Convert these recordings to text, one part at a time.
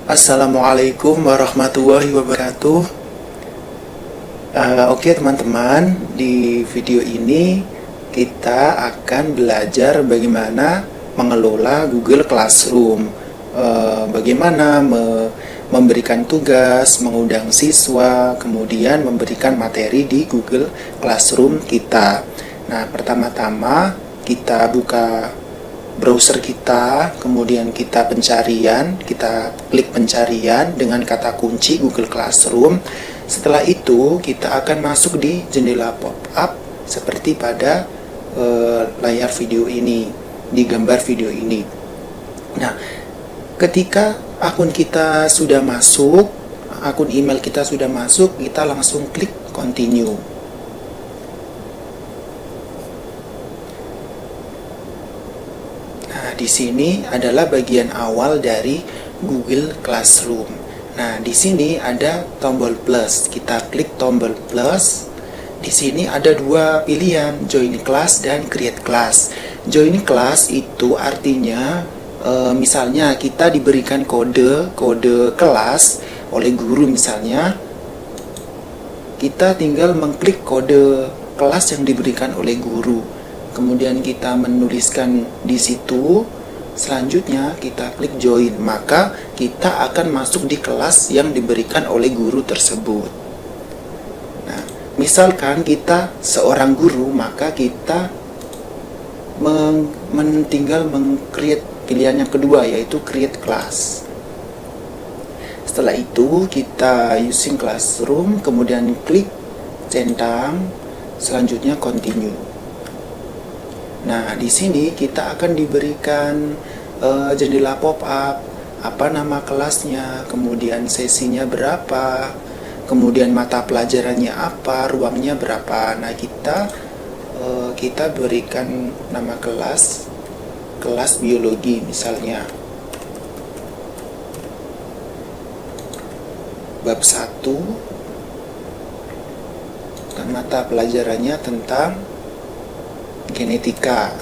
Assalamualaikum warahmatullahi wabarakatuh. Oke teman-teman, di video ini kita akan belajar bagaimana mengelola Google Classroom, bagaimana memberikan tugas, mengundang siswa, kemudian memberikan materi di Google Classroom kita. Nah, pertama-tama kita buka browser kita, kemudian kita klik pencarian dengan kata kunci Google Classroom. Setelah itu kita akan masuk di jendela pop-up seperti pada layar video ini, di gambar video ini. Nah, ketika akun kita sudah masuk, akun email kita sudah masuk, kita langsung klik continue. Di sini adalah bagian awal dari Google Classroom. Nah, di sini ada tombol plus. Kita klik tombol plus. Di sini ada dua pilihan, join class dan create class. Join class itu artinya misalnya kita diberikan kode kelas oleh guru misalnya. Kita tinggal mengklik kode kelas yang diberikan oleh guru. Kemudian kita menuliskan di situ, selanjutnya kita klik join, maka kita akan masuk di kelas yang diberikan oleh guru tersebut. Nah, misalkan kita seorang guru, maka kita tinggal meng-create pilihan yang kedua, yaitu create class. Setelah itu kita using classroom, kemudian klik centang, selanjutnya continue. Nah, di sini kita akan diberikan jendela pop-up, apa nama kelasnya, kemudian sesinya berapa, kemudian mata pelajarannya apa, ruangnya berapa. Nah, kita berikan nama kelas biologi misalnya. Bab 1 dan mata pelajarannya tentang genetika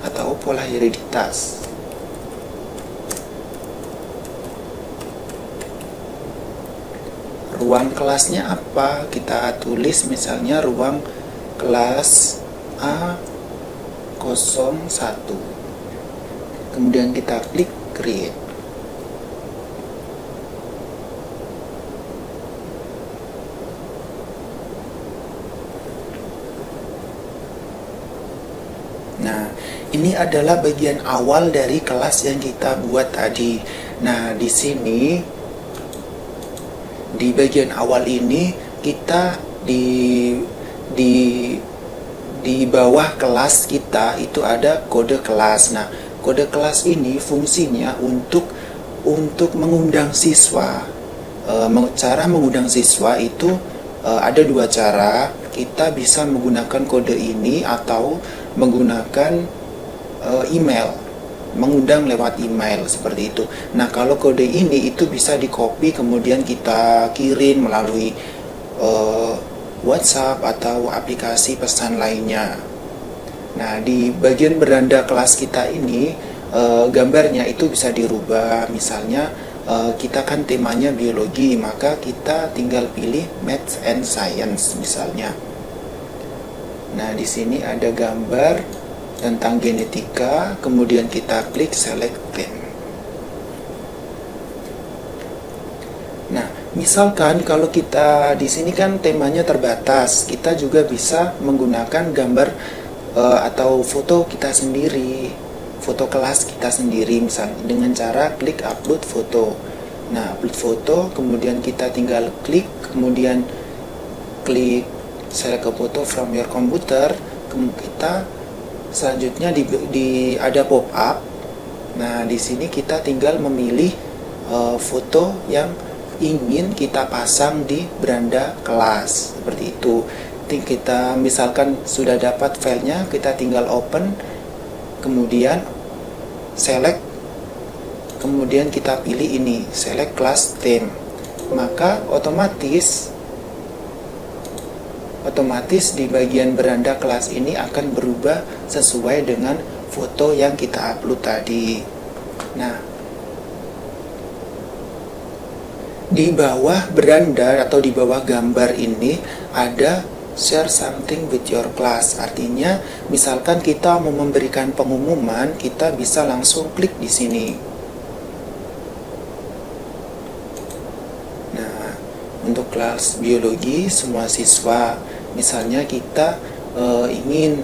atau pola hereditas. Ruang kelasnya apa? Kita tulis misalnya ruang kelas A01. Kemudian kita klik create. Nah, ini adalah bagian awal dari kelas yang kita buat tadi. Nah, di sini di bagian awal ini kita di bawah kelas kita itu ada kode kelas. Nah, kode kelas ini fungsinya untuk mengundang siswa. Cara mengundang siswa itu ada dua cara. Kita bisa menggunakan kode ini atau menggunakan email, mengundang lewat email seperti itu. Nah, kalau kode ini itu bisa di-copy kemudian kita kirim melalui WhatsApp atau aplikasi pesan lainnya. Nah, di bagian beranda kelas kita ini gambarnya itu bisa dirubah. Misalnya kita kan temanya biologi, maka kita tinggal pilih Maths and Science misalnya. Nah, di sini ada gambar tentang genetika, kemudian kita klik select theme. Nah, misalkan kalau kita di sini kan temanya terbatas, kita juga bisa menggunakan gambar atau foto kita sendiri, foto kelas kita sendiri misalnya dengan cara klik upload foto. Nah, upload foto, kemudian kita tinggal klik, kemudian klik select a photo from your computer. Kita selanjutnya ada pop up. Nah, di sini kita tinggal memilih foto yang ingin kita pasang di beranda kelas seperti itu. Kita misalkan sudah dapat filenya, kita tinggal open, kemudian select, kemudian kita pilih ini select class theme, maka otomatis di bagian beranda kelas ini akan berubah sesuai dengan foto yang kita upload tadi. Nah, Di bawah beranda atau di bawah gambar ini ada share something with your class. Artinya, misalkan kita mau memberikan pengumuman, kita bisa langsung klik di sini. Nah, untuk kelas biologi semua siswa, misalnya kita ingin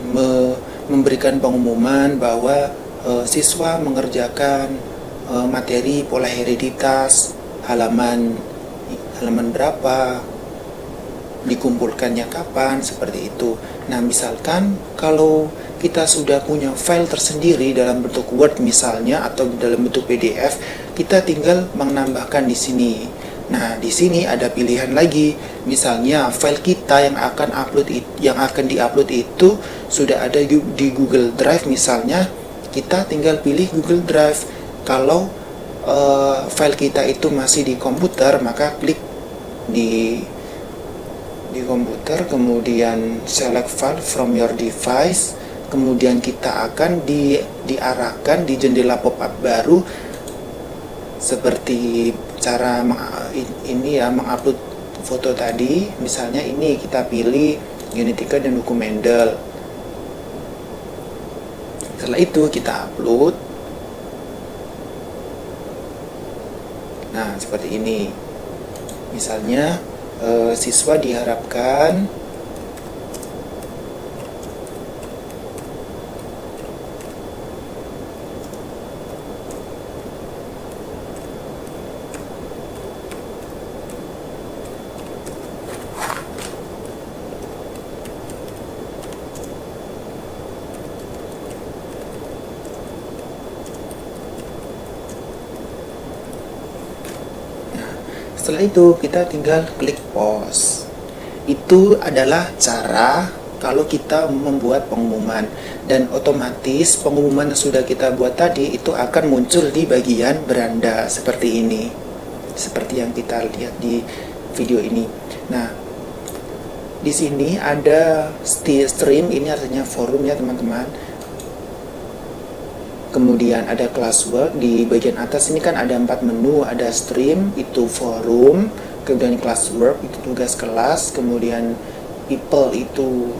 memberikan pengumuman bahwa siswa mengerjakan materi pola hereditas halaman berapa, dikumpulkannya kapan, seperti itu. Nah, misalkan kalau kita sudah punya file tersendiri dalam bentuk Word misalnya atau dalam bentuk PDF, kita tinggal menambahkan di sini. Nah, di sini ada pilihan lagi. Misalnya file kita yang akan diupload itu sudah ada di Google Drive misalnya, kita tinggal pilih Google Drive. Kalau file kita itu masih di komputer, maka klik di komputer, kemudian select file from your device, kemudian kita akan diarahkan di jendela pop-up baru seperti cara mengupload foto tadi. Misalnya ini kita pilih genetika dan hukum Mendel. Setelah itu kita upload. Nah, seperti ini. Misalnya, siswa diharapkan setelah itu kita tinggal klik pause. Itu adalah cara kalau kita membuat pengumuman, dan otomatis pengumuman yang sudah kita buat tadi itu akan muncul di bagian beranda seperti ini, seperti yang kita lihat di video ini. Nah, di sini ada stream, ini artinya forum ya teman-teman. Kemudian ada classwork, di bagian atas ini kan ada 4 menu, ada stream itu forum, kemudian classwork itu tugas kelas, kemudian people itu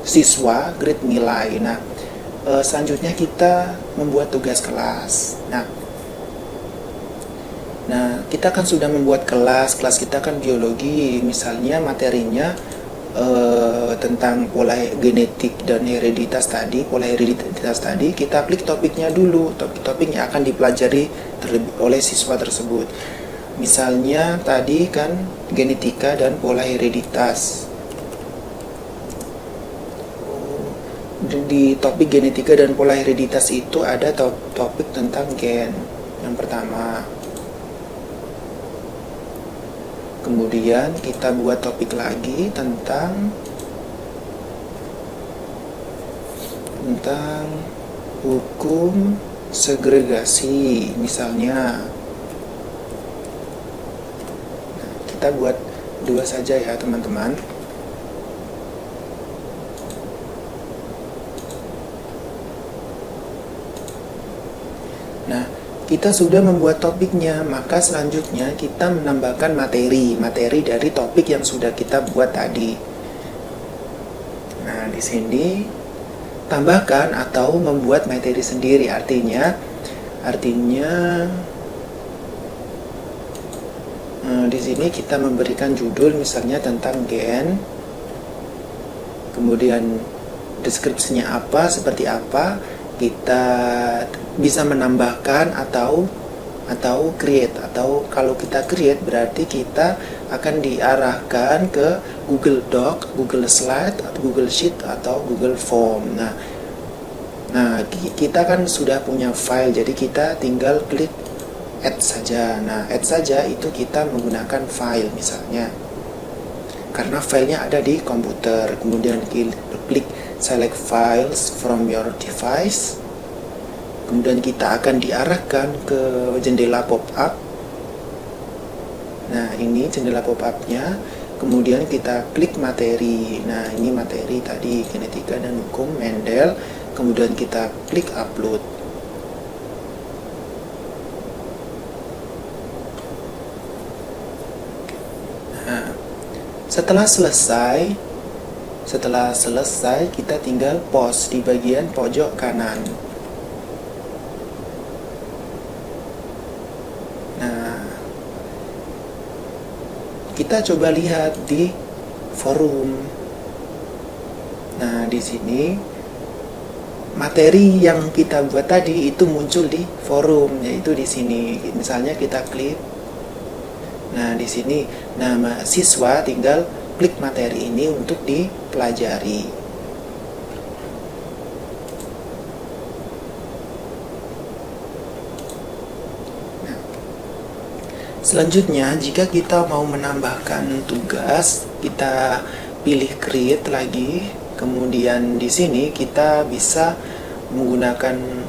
siswa, grade nilai. Nah, selanjutnya kita membuat tugas kelas. Nah, kita kan sudah membuat kelas kita kan biologi, misalnya materinya tentang pola genetik dan hereditas tadi, kita klik topiknya dulu, topik yang akan dipelajari oleh siswa tersebut. Misalnya tadi kan genetika dan pola hereditas. Di topik genetika dan pola hereditas itu ada topik tentang gen yang pertama. Kemudian kita buat topik lagi tentang hukum segregasi misalnya. Nah, kita buat 2 saja ya teman-teman. Nah, kita sudah membuat topiknya, maka selanjutnya kita menambahkan materi dari topik yang sudah kita buat tadi. Nah, di sini tambahkan atau membuat materi sendiri, artinya di sini kita memberikan judul misalnya tentang gen, kemudian deskripsinya apa, seperti apa. Kita bisa menambahkan atau create, atau kalau kita create berarti kita akan diarahkan ke Google Doc, Google Slide, atau Google Sheet atau Google Form. Nah, kita kan sudah punya file, jadi kita tinggal klik add saja. Nah, add saja itu kita menggunakan file misalnya, karena filenya ada di komputer. Kemudian klik select files from your device. Kemudian kita akan diarahkan ke jendela pop-up. Nah, ini jendela pop-up-nya. Kemudian kita klik materi. Nah, ini materi tadi genetika dan hukum Mendel. Kemudian kita klik upload. Setelah selesai kita tinggal post di bagian pojok kanan. Nah, kita coba lihat di forum. Nah, di sini materi yang kita buat tadi itu muncul di forum, yaitu di sini. Misalnya kita klik. Nah, di sini nama siswa tinggal klik materi ini untuk dipelajari. Nah, selanjutnya jika kita mau menambahkan tugas, kita pilih create lagi. Kemudian di sini kita bisa menggunakan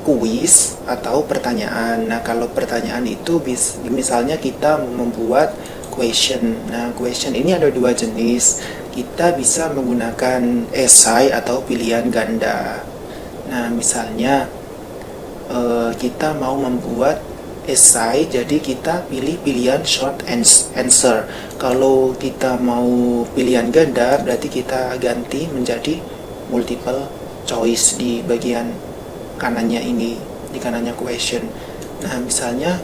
kuis atau pertanyaan. Nah, kalau pertanyaan itu misalnya kita membuat question. Nah, question ini ada dua jenis. Kita bisa menggunakan esai atau pilihan ganda. Nah, misalnya kita mau membuat esai, jadi kita pilih pilihan short answer. Kalau kita mau pilihan ganda, berarti kita ganti menjadi multiple choice di bagian kanannya ini, di kanannya question. Nah, misalnya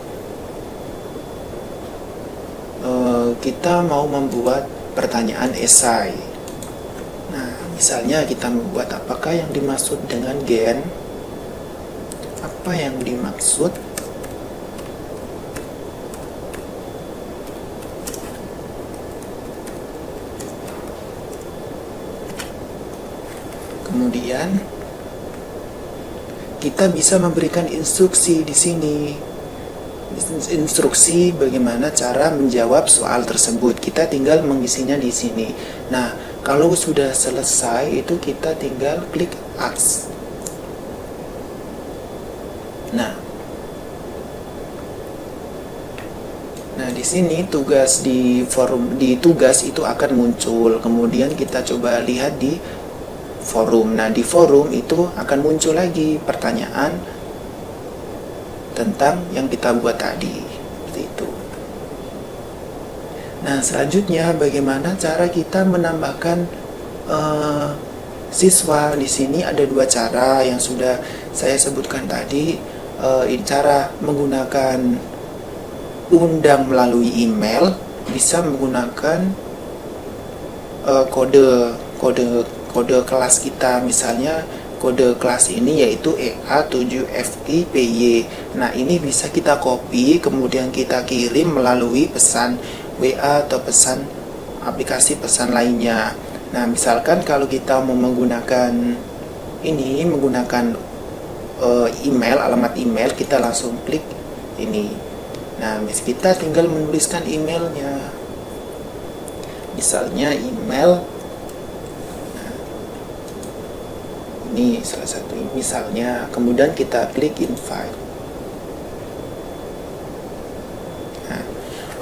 kita mau membuat pertanyaan esai. Nah, misalnya kita membuat apakah yang dimaksud dengan gen? Apa yang dimaksud? Kemudian kita bisa memberikan instruksi di sini. Instruksi bagaimana cara menjawab soal tersebut. Kita tinggal mengisinya di sini. Nah, kalau sudah selesai itu kita tinggal klik ask. Nah, di sini tugas di forum, di tugas itu akan muncul. Kemudian kita coba lihat di forum. Nah, di forum itu akan muncul lagi pertanyaan tentang yang kita buat tadi, seperti itu. Nah, selanjutnya bagaimana cara kita menambahkan siswa? Di sini ada dua cara yang sudah saya sebutkan tadi. Cara menggunakan undang melalui email, bisa menggunakan kode kelas kita, misalnya kode kelas ini yaitu EA7FIPY. Nah, ini bisa kita copy, kemudian kita kirim melalui pesan WA atau pesan aplikasi pesan lainnya. Nah, misalkan kalau kita mau menggunakan ini, menggunakan email, alamat email, kita langsung klik ini. Nah, kita tinggal menuliskan emailnya. Misalnya email, ini salah satu misalnya, kemudian kita klik invite. Nah,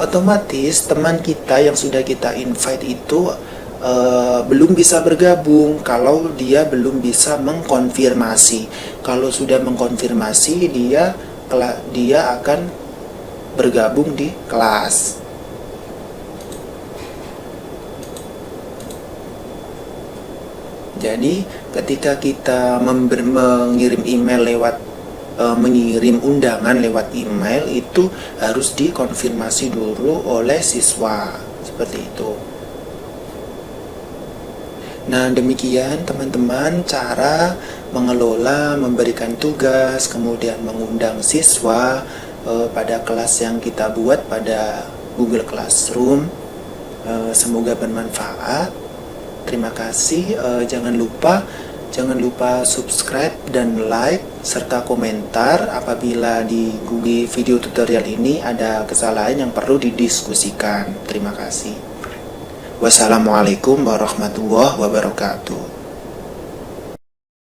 otomatis teman kita yang sudah kita invite itu belum bisa bergabung kalau dia belum bisa mengkonfirmasi. Kalau sudah mengkonfirmasi, dia akan bergabung di kelas. Jadi ketika kita mengirim email lewat mengirim undangan lewat email, itu harus dikonfirmasi dulu oleh siswa, seperti itu. Nah, demikian teman-teman cara mengelola, memberikan tugas, kemudian mengundang siswa pada kelas yang kita buat pada Google Classroom. Semoga bermanfaat. Terima kasih. Jangan lupa subscribe dan like serta komentar apabila di Google video tutorial ini ada kesalahan yang perlu didiskusikan. Terima kasih. Wassalamualaikum warahmatullahi wabarakatuh.